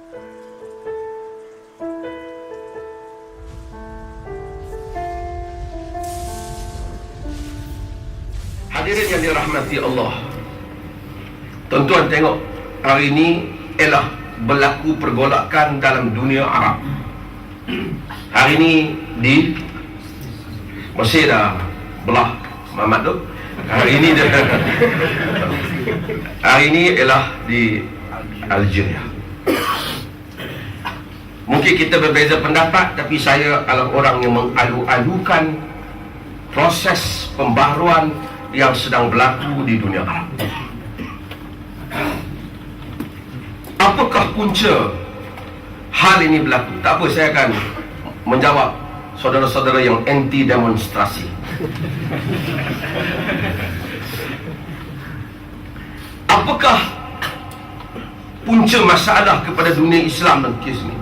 Hadirin yang dirahmati Allah, tuan-tuan tengok, hari ini ialah berlaku pergolakan dalam dunia Arab. Hari ini di Mesir dah belah Muhammad tu. Hari ini ialah di Algeria. Mungkin kita berbeza pendapat, tapi saya adalah orang yang mengalu-alukan proses pembaharuan yang sedang berlaku di dunia Arab. Apakah punca hal ini berlaku? Tak apa, saya akan menjawab saudara-saudara yang anti demonstrasi. Apakah punca masalah kepada dunia Islam dan kes ini?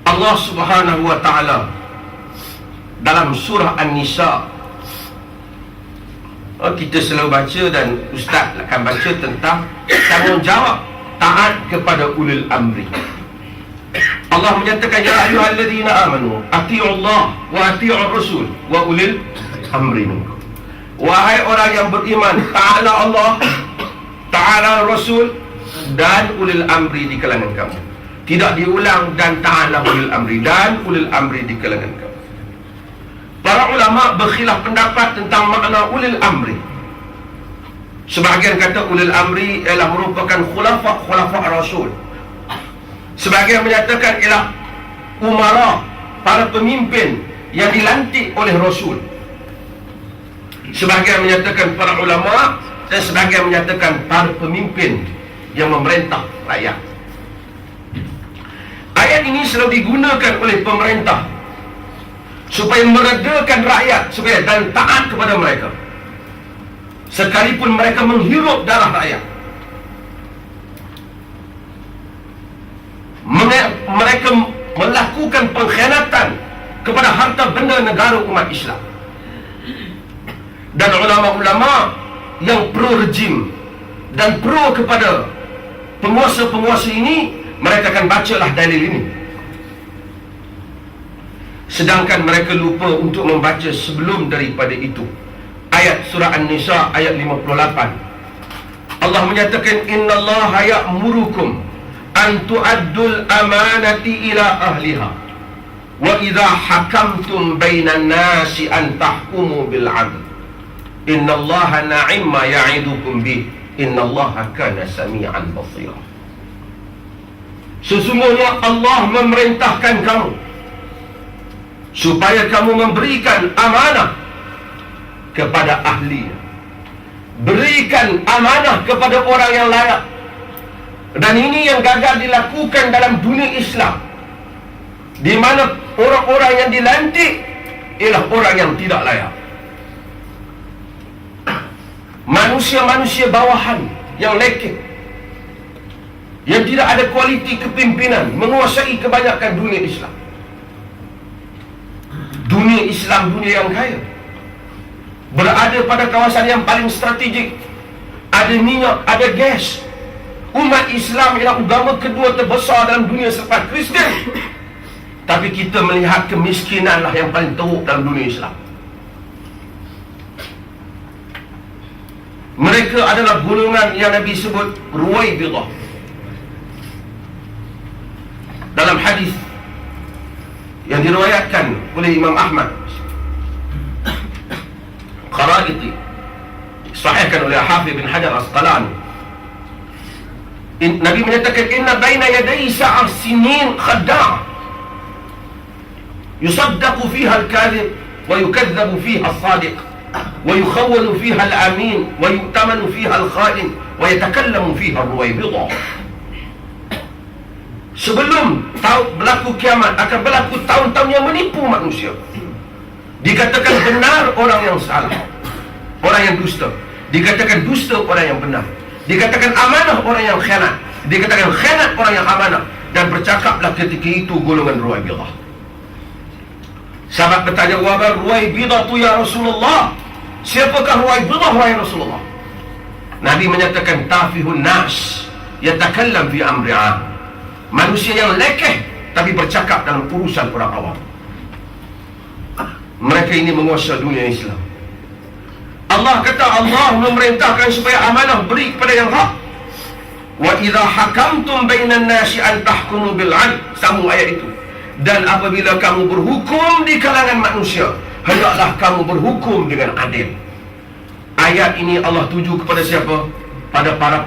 Allah Subhanahu wa ta'ala dalam surah An-Nisa, kita selalu baca dan ustaz akan baca tentang tanggungjawab taat kepada ulil amri. Allah menyatakan, ya ayyuhalladzina amanu atii'ullah wa atii'ur rasul wa ulil amri minkum. Wahai orang yang beriman, taatlah Allah, taatlah Rasul dan ulil amri di kalangan kamu. Tidak diulang, dan taatlah ulil amri dan ulil amri di kalangan kamu. Para ulama berkhilaf pendapat tentang makna ulil amri. Sebahagian kata ulil amri ialah merupakan khulafa Rasul. Sebahagian menyatakan ialah umara, para pemimpin yang dilantik oleh Rasul. Sebahagian menyatakan para ulama, dan sebahagian menyatakan para pemimpin yang memerintah rakyat. Ayat ini selalu digunakan oleh pemerintah supaya meredakan rakyat, supaya dan taat kepada mereka, sekalipun mereka menghirup darah rakyat. Mereka melakukan pengkhianatan kepada harta benda negara umat Islam. Dan ulama-ulama yang pro rejim dan pro kepada penguasa-penguasa ini, mereka akan bacalah dalil ini, sedangkan mereka lupa untuk membaca sebelum daripada itu. Ayat surah An-Nisa ayat 58, Allah menyatakan, innallaha ya'murukum an tu'addul amanati ila ahliha wa idha hakamtum bainan nasi an tahkumu bil 'adl innallaha na'imma ya'idukum bih innallaha kana sami'an basira. Sesungguhnya Allah memerintahkan kamu supaya kamu memberikan amanah kepada ahli, berikan amanah kepada orang yang layak. Dan ini yang gagal dilakukan dalam dunia Islam, di mana orang-orang yang dilantik ialah orang yang tidak layak, manusia-manusia bawahan yang lekeh, yang tidak ada kualiti kepimpinan, menguasai kebanyakan dunia Islam. Dunia Islam, dunia yang kaya, berada pada kawasan yang paling strategik, ada minyak, ada gas. Umat Islam ialah agama kedua terbesar dalam dunia selepas Kristian, tapi kita melihat kemiskinanlah yang paling teruk dalam dunia Islam. Mereka adalah golongan yang Nabi sebut Ruwaibidah. Dalam hadis yang diriwayatkan oleh Imam Ahmad, Qaraiti, sahihkan oleh Hafiz bin Hajar Asqalani, Nabi menyatakan, inna baina yaday sa'ar sinin khada'ah yusaddaqu fiha al-kadhib wa yukadzabu fiha as-sadiq wa yukhawwalu fiha al-amin wa yu'tamanu fiha al-kha'in wa yatakallamu fiha ar-ruwaybidah. Sebelum berlaku kiamat, akan berlaku tahun-tahun yang menipu manusia. Dikatakan benar orang yang salah, orang yang dusta. Dikatakan dusta orang yang benar. Dikatakan amanah orang yang khianat. Dikatakan khianat orang yang amanah. Dan bercakaplah ketika itu golongan Ruwaibidah. Sahabat bertanya, wa man Ruwaibidah tu ya Rasulullah? Siapakah Ruwaibidah wahai Rasulullah? Nabi menyatakan, tafihun nas yatakallam fi amri 'am Manusia yang lekeh tapi bercakap dalam urusan orang awam. Mereka ini menguasai dunia Islam. Allah kata, Allah memerintahkan supaya amanah beri kepada yang hak. Wa idza hakamtum bainan nasi an tahkumu bil 'adl. Sambung ayat itu. Dan apabila kamu berhukum di kalangan manusia, hendaklah kamu berhukum dengan adil. Ayat ini Allah tuju kepada siapa? Pada para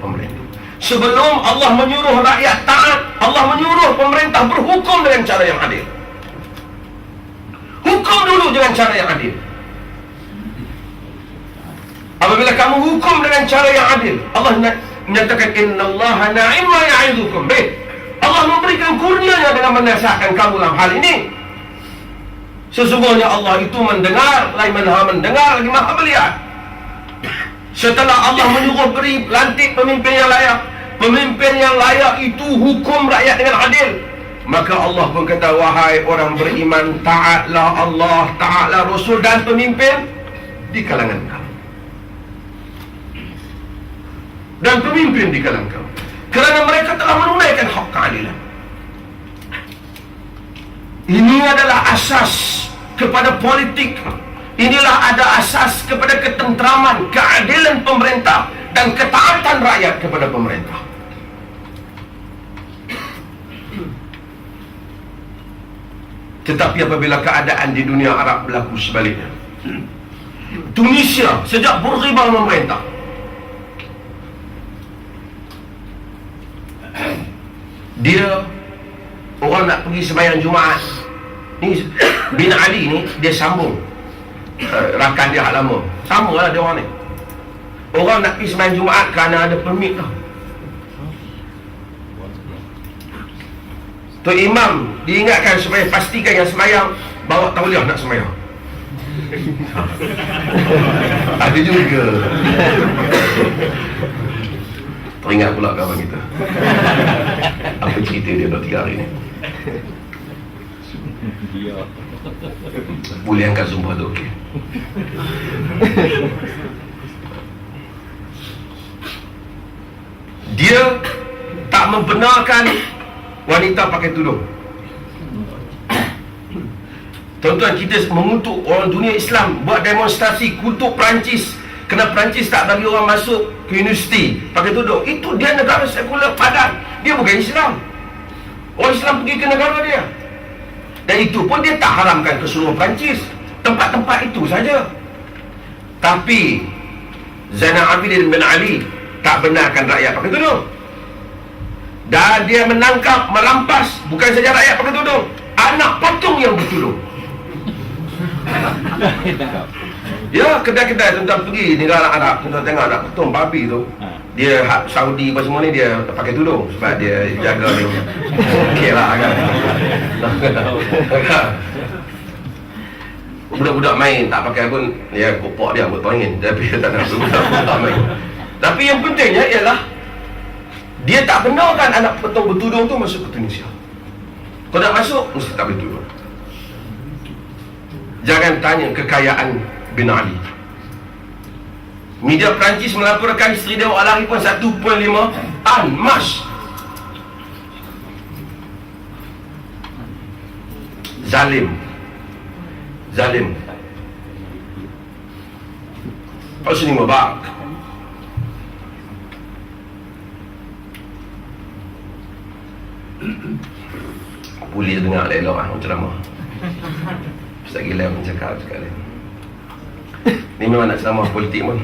pemerintah. Sebelum Allah menyuruh rakyat taat, Allah menyuruh pemerintah berhukum dengan cara yang adil. Hukum dulu dengan cara yang adil. Apabila kamu hukum dengan cara yang adil, Allah menyatakan innallaha na'imma ya'idukum bih. Allah memberikan kurnianya dengan menasihatkan kamu dalam hal ini. Sesungguhnya Allah itu mendengar, lain maha mendengar, lagi maha melihat. Setelah Allah menyuruh beri lantik pemimpin yang layak, pemimpin yang layak itu hukum rakyat dengan adil, maka Allah pun kata, wahai orang beriman, taatlah Allah, taatlah Rasul dan pemimpin di kalangan kamu. Dan pemimpin di kalangan kamu, kerana mereka telah menunaikan hak keadilan. Ini adalah asas kepada politik. Inilah ada asas kepada ketentraman, keadilan pemerintah dan ketaatan rakyat kepada pemerintah. Tetapi apabila keadaan di dunia Arab berlaku sebaliknya, Tunisia sejak Bourguiba memerintah, dia orang nak pergi sembahyang Jumaat ni, bin Ali ni dia sambung rakan dia hak lama, sama lah dia orang ni. Orang nak pergi sembahyang Jumaat kerana ada permit tau. Tok Imam diingatkan supaya pastikan yang sembahyang bawa tauliah nak sembahyang. Ada juga. Teringat pula kawan kita. Apa cerita dia 2-3 hari ni? Boleh angkat sumpah tu, okey. Dia tak membenarkan wanita pakai tudung. Tuan-tuan, kita mengutuk orang dunia Islam buat demonstrasi kutuk Perancis kerana Perancis tak bagi orang masuk ke universiti pakai tudung. Itu dia negara sekular padat, dia bukan Islam. Orang Islam pergi ke negara dia, dan itu pun dia tak haramkan ke seluruh Perancis, tempat-tempat itu saja. Tapi Zainal Abidin bin Ali tak benarkan rakyat pakai tudung, dan dia menangkap, merampas bukan saja rakyat pakai tudung, anak patung yang bertudung. Ya, kedai-kedai tuan-tuan pergi negara Arab, tuan-tuan tengok anak patung babi tu, dia hak Saudi apa semua ni dia pakai tudung sebab dia jaga dia. Okey lah kan. Budak-budak main tak pakai pun, ya kopok dia buat angin, tapi dia tak nak budak main. Tapi yang pentingnya ialah dia tak benarkan anak patung bertudung tu masuk ke Tunisia. Kau nak masuk mesti tak bertudung. Jangan tanya kekayaan bin Ali. Media Perancis melaporkan isteri dia lari pun 1.5 tan emas. Zalim. Hosni Mubarak boleh dengar elok orang ceramah. Ustaz gila pun cakap sekali. Ni memang nak ceramah politik pun.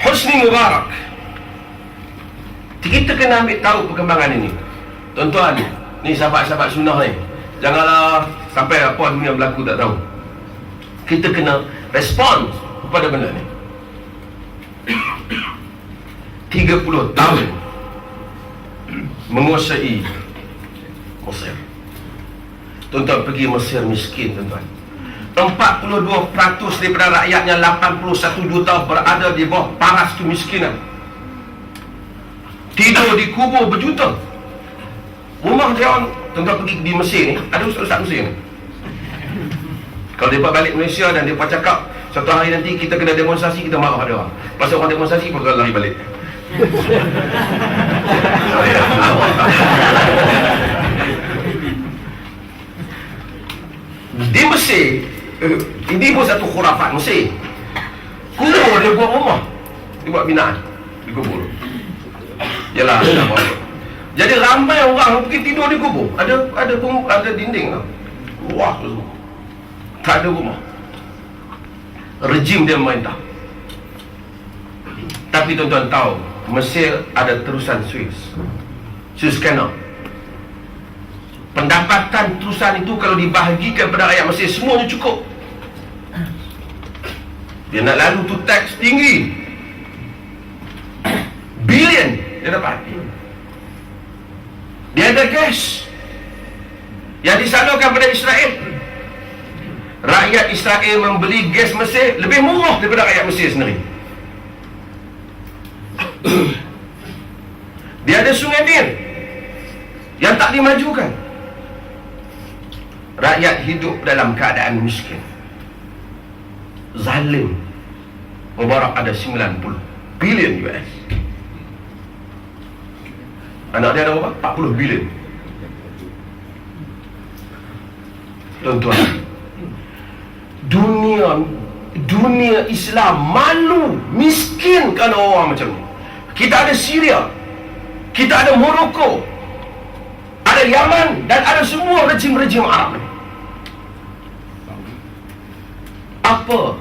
Hosni Mubarak, kita kena ambil tahu perkembangan ini. Tuan-tuan, ni sahabat-sahabat sunnah ni, janganlah sampai apa dunia berlaku tak tahu. Kita kena respon kepada benda ni. 30 tahun menguasai Mesir. Tuan-tuan pergi Mesir miskin, tuan-tuan. 42% daripada rakyatnya 81 juta berada di bawah paras kemiskinan. Tidur di kubur berjuta. Rumah dia orang, tuan-tuan pergi di Mesir ni, ada ustaz-ustaz Mesir ni. Kalau dia balik Malaysia dan dia cakap satu hari nanti kita kena demonstrasi, kita marah dia orang. Pasal orang demonstrasi, pun lari balik. Di Mesir, ini pun satu khurafat Mesir. Kubur dia buat rumah, dia buat binaan di kubur. Yalah, jadi ramai orang pergi tidur di kubur. Ada dinding tau. Wah, tak ada rumah. Rejim dia memerintah. Tapi tuan-tuan tahu, Mesir ada terusan Suez Canal. Pendapatan terusan itu kalau dibahagikan pada rakyat Mesir, semuanya cukup. Dia nak lalu tu tax tinggi, bilion dia dapat. Dia ada gas yang disalurkan pada Israel. Rakyat Israel membeli gas Mesir lebih murah daripada rakyat Mesir sendiri. Dia ada sungai Nil yang tak dimajukan. Rakyat hidup dalam keadaan miskin, zalim. Mubarak ada 90 bilion US. Anak dia ada berapa? 40 bilion. Tuan-tuan, dunia Islam malu, miskin kerana orang macam ni. Kita ada Syria, kita ada Morocco, ada Yaman, dan ada semua rejim-rejim Arab ni. Apa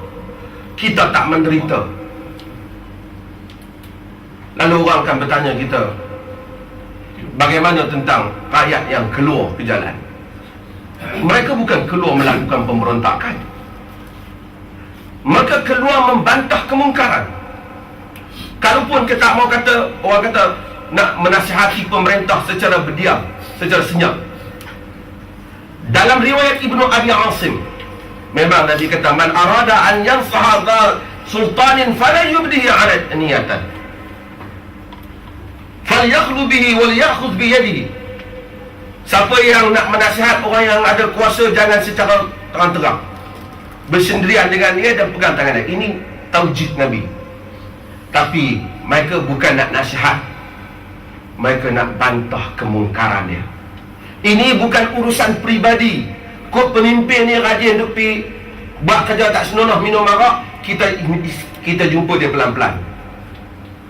kita tak menderita? Lalu orang akan bertanya kita, bagaimana tentang rakyat yang keluar ke jalan? Mereka bukan keluar melakukan pemberontakan, mereka keluar membantah kemungkaran. Kalaupun kita mau kata, orang kata nak menasihati pemerintah secara berdiam, secara senyap. Dalam riwayat Ibnu Abi Asim, memang Nabi kata, man arada an yansaha sultanin fala yubdihi ala niyatan falyakhlu bihi wal ya'khudh bi yadihi. Siapa yang nak menasihat orang yang ada kuasa, jangan secara terang-terang, bersendirian dengan dia dan pegang tangan dia. Ini taujid Nabi. Tapi mereka bukan nak nasihat, mereka nak bantah kemungkaran dia. Ini bukan urusan peribadi. Kau pemimpin ni rajin duk pergi buat kerja tak senonoh, minum arak, kita jumpa dia pelan-pelan.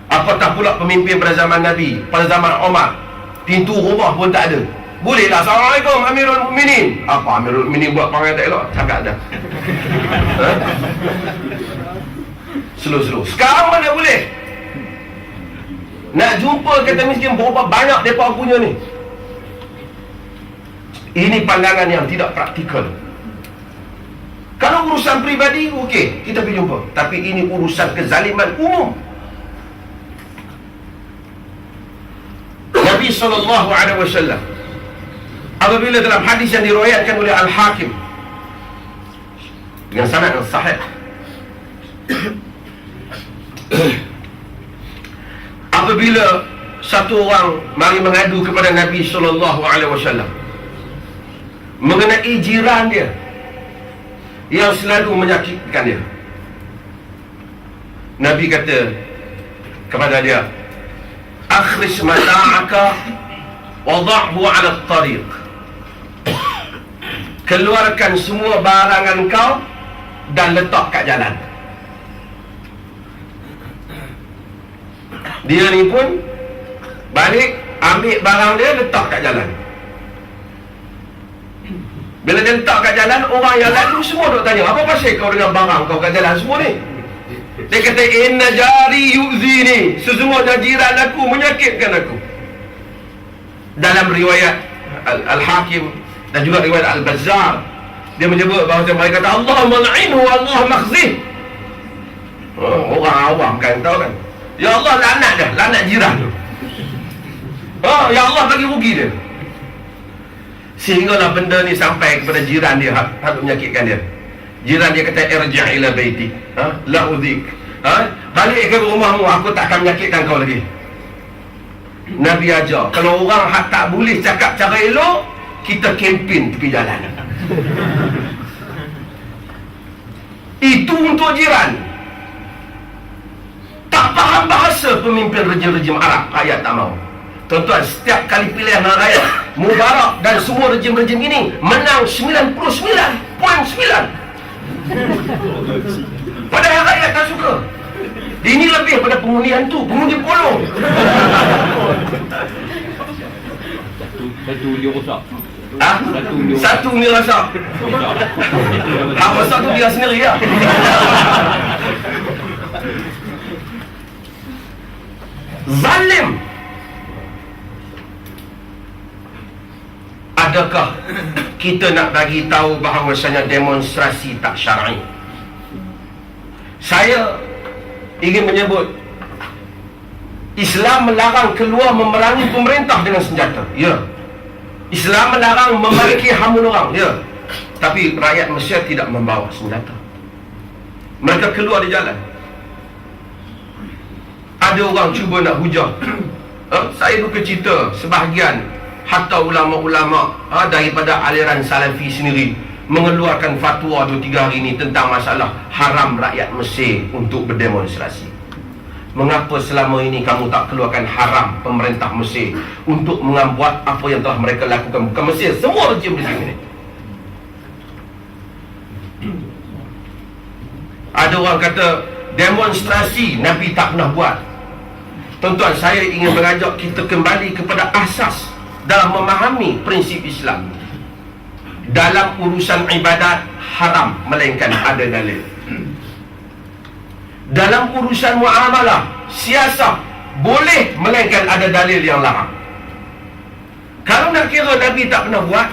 Apatah pula pemimpin pada zaman Nabi, pada zaman Umar, pintu rumah pun tak ada. Bolehlah, Assalamualaikum Amirul Mukminin. Apa Amirul Mukminin buat perangai tak elok? Cakap dah. Slow. Sekarang mana boleh? Nak jumpa kata miskin berapa banyak mereka punya ni. Ini pandangan yang tidak praktikal. Kalau urusan peribadi, okey, kita pergi jumpa. Tapi ini urusan kezaliman umum. Nabi SAW apabila dalam hadis yang diriwayatkan oleh Al-Hakim dengan sanad yang sahih, apabila satu orang mari mengadu kepada Nabi SAW mengenai jiran dia yang selalu menyakitkan dia, Nabi kata kepada dia, akhris mata'aka wada'hu 'ala at-tariq. Keluarkan semua barangan kau dan letak kat jalan. Dia ni pun balik, ambil barang dia, letak kat jalan. Bila dia letak kat jalan, orang yang lalu semua duk tanya, apa pasal kau dengan barang kau kat jalan semua ni? Dia kata, inna jari yu'zini, sesungguhnya jiran aku menyakitkan aku. Dalam riwayat Al-Hakim dan juga riwayat Al-Bazzar, dia menyebut bahawa mereka kata, Allah mal'inhu, Allah makhzih. Orang awam kan tahu kan, ya Allah laknat dia, laknat jiran tu. Ya Allah bagi rugi dia. Sehinggalah benda ni sampai kepada jiran dia, hak menyakitkan dia. Jiran dia kata, irji' ila baiti, la udhik, balik ke rumahmu, aku tak akan menyakitkan kau lagi. Nabi ajar, kalau orang hak tak boleh cakap cara elok, kita kempen tepi jalan. Itu untuk jiran. Tak faham bahasa Masa pemimpin rejim-rejim Arab, rakyat tak mahu. Tuan-tuan, setiap kali pilihan raya, Mubarak dan semua rejim-rejim ini menang 99.9. Padahal rakyat tak suka. Ini lebih pada pengundian tu, pengundi polo. Satu dia rosak. Satu ni rasa. Apa satu dia sendiri ya. Zalim. Adakah kita nak bagi tahu bahawasanya demonstrasi tak syar'i? Saya ingin menyebut Islam melarang keluar memerangi pemerintah dengan senjata. Ya. Islam melarang memiliki hamun orang. Ya. Tapi rakyat Mesir tidak membawa senjata. Mereka keluar di jalan. Ada orang cuba nak hujah. Saya duka cita sebahagian hatta ulama-ulama daripada aliran Salafi sendiri mengeluarkan fatwa 2-3 hari ini tentang masalah haram rakyat Mesir untuk berdemonstrasi. Mengapa selama ini kamu tak keluarkan haram pemerintah Mesir untuk membuat apa yang telah mereka lakukan? Bukan Mesir, semua rejim-rejim ini. Ada orang kata demonstrasi Nabi tak pernah buat. Tuan-tuan, saya ingin mengajak kita kembali kepada asas dalam memahami prinsip Islam. Dalam urusan ibadat haram melainkan ada dalil. Dalam urusan muamalah, siasat boleh melainkan ada dalil yang larang. Kalau nak kira Nabi tak pernah buat,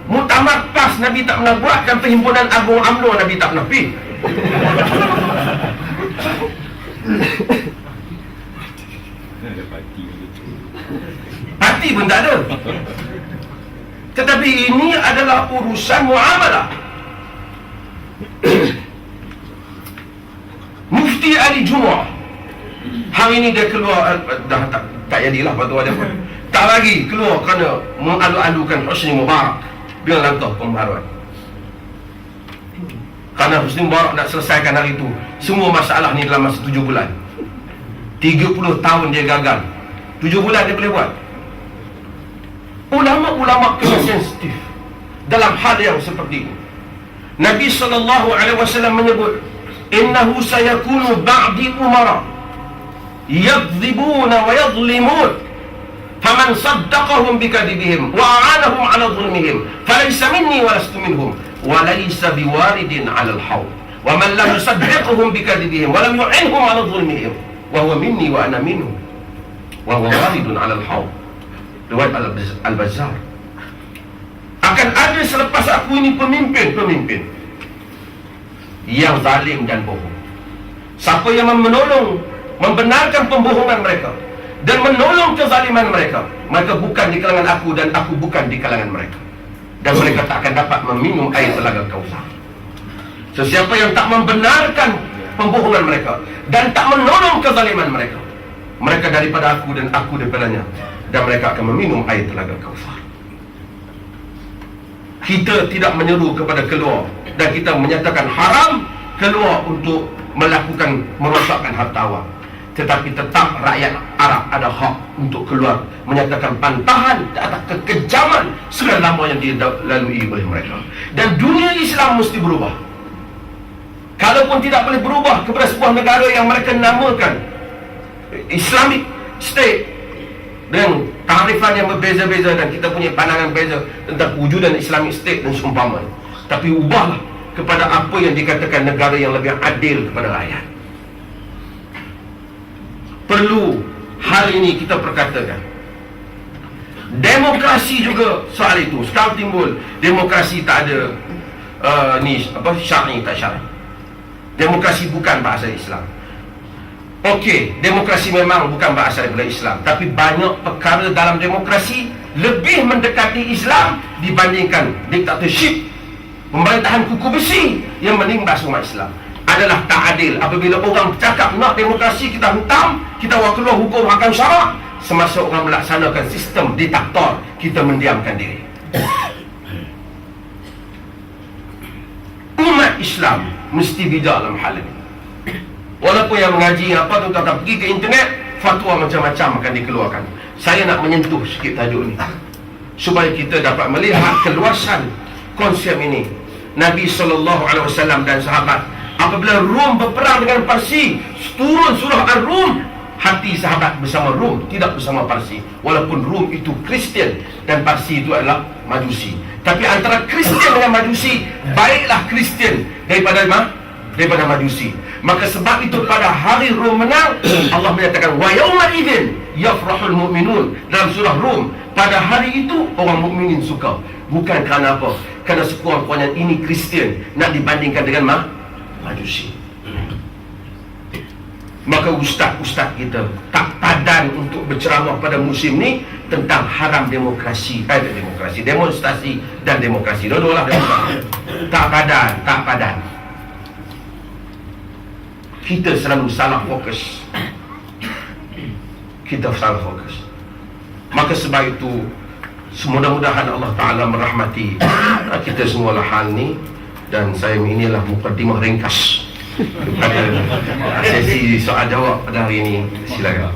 Muktamar PAS Nabi tak pernah buat, dan Perhimpunan Agung UMNO Nabi tak pernah pergi. Hati pun tak ada. Tetapi ini adalah urusan muamalah. Mufti Ali Jumu'ah hari ini dia keluar, dah tak jadilah fatwa dia pun. Tak lagi keluar kerana mengalu-alukan Husni Mubarak dengan langkah pembaharuan. Kerana Husni Mubarak nak selesaikan hari itu semua masalah ni dalam masa 7 bulan. 30 tahun dia gagal, 7 bulan dia boleh buat. Ulama-ulama kena sensitif dalam hal yang seperti ini. Nabi SAW menyebut, innahu sayakunu ba'di umara yadhibuna wa yadhlimun faman saddaqahum bikadibihim wa a'anahum ala dhulmihim falaysa minni wa lastu minhum wa laysa biwaridin ala al-hawd wa man lam yusaddiqhum bikadibihim wa lam yu'inhum ala dhulmihim wa huwa minni wa ana minhum wa huwa waridun ala al-hawd. Riwayat Al-Bazzar. Akan ada selepas aku ini pemimpin-pemimpin yang zalim dan bohong. Siapa yang menolong, membenarkan pembohongan mereka dan menolong kezaliman mereka, mereka bukan di kalangan aku dan aku bukan di kalangan mereka, dan mereka tak akan dapat meminum air telaga Kautsar. Sesiapa yang tak membenarkan pembohongan mereka dan tak menolong kezaliman mereka, mereka daripada aku dan aku daripadanya, dan mereka akan meminum air telaga Kautsar. Kita tidak menyeru kepada keluar, dan kita menyatakan haram keluar untuk melakukan merosakkan harta awam. Tetapi tetap rakyat Arab ada hak untuk keluar menyatakan bantahan atas kekejaman selama yang dilalui oleh mereka. Dan dunia Islam mesti berubah. Kalaupun tidak boleh berubah kepada sebuah negara yang mereka namakan Islamic State dengan tahrifan yang berbeza-beza, dan kita punya pandangan beza tentang wujudan Islamic State dan seumpamanya. Tapi ubahlah kepada apa yang dikatakan negara yang lebih adil kepada rakyat. Perlu hal ini kita perkatakan. Demokrasi juga soal itu. Sekarang timbul demokrasi tak ada syar'i tak syar'i. Demokrasi bukan bahasa Islam. Okey, demokrasi memang bukan berasal daripada Islam, tapi banyak perkara dalam demokrasi lebih mendekati Islam dibandingkan diktatorship, pemerintahan kuku besi yang menimpas umat Islam. Adalah tak adil apabila orang bercakap nak demokrasi, kita hentam, kita buat keluar hukum hakam syarak, semasa orang melaksanakan sistem diktator, kita mendiamkan diri. Umat Islam mesti bijak dalam hal ini. Walaupun yang mengaji apa tuan-tuan pergi ke internet, fatwa macam-macam akan dikeluarkan. Saya nak menyentuh sikit tajuk ni supaya kita dapat melihat keluasan konsep ini. Nabi SAW dan sahabat, apabila Rom berperang dengan Parsi, turun surah Ar-Rum, hati sahabat bersama Rom, tidak bersama Parsi. Walaupun Rom itu Kristian dan Parsi itu adalah Majusi. Tapi antara Kristian dengan Majusi, baiklah Kristian daripada Majusi. Maka sebab itu pada hari Rom menang, Allah menyatakan wa yauma idzin yafrahul mu'minun dalam surah Rum. Pada hari itu orang mukminin suka. Bukan kerana apa? Kerana sekurang-kurangnya ini Kristian nak dibandingkan dengan Majusi. Maka ustaz-ustaz kita tak padan untuk berceramah pada musim ni tentang haram demonstrasi dan demokrasi. Dua-dualah demokrasi. Tak padan. Kita selalu salah fokus. Maka sebab itu, mudah-mudahan Allah Ta'ala merahmati kita semualah hal ni. Dan saya inilah mukadimah ringkas pada sesi soal jawab pada hari ini. Silakan.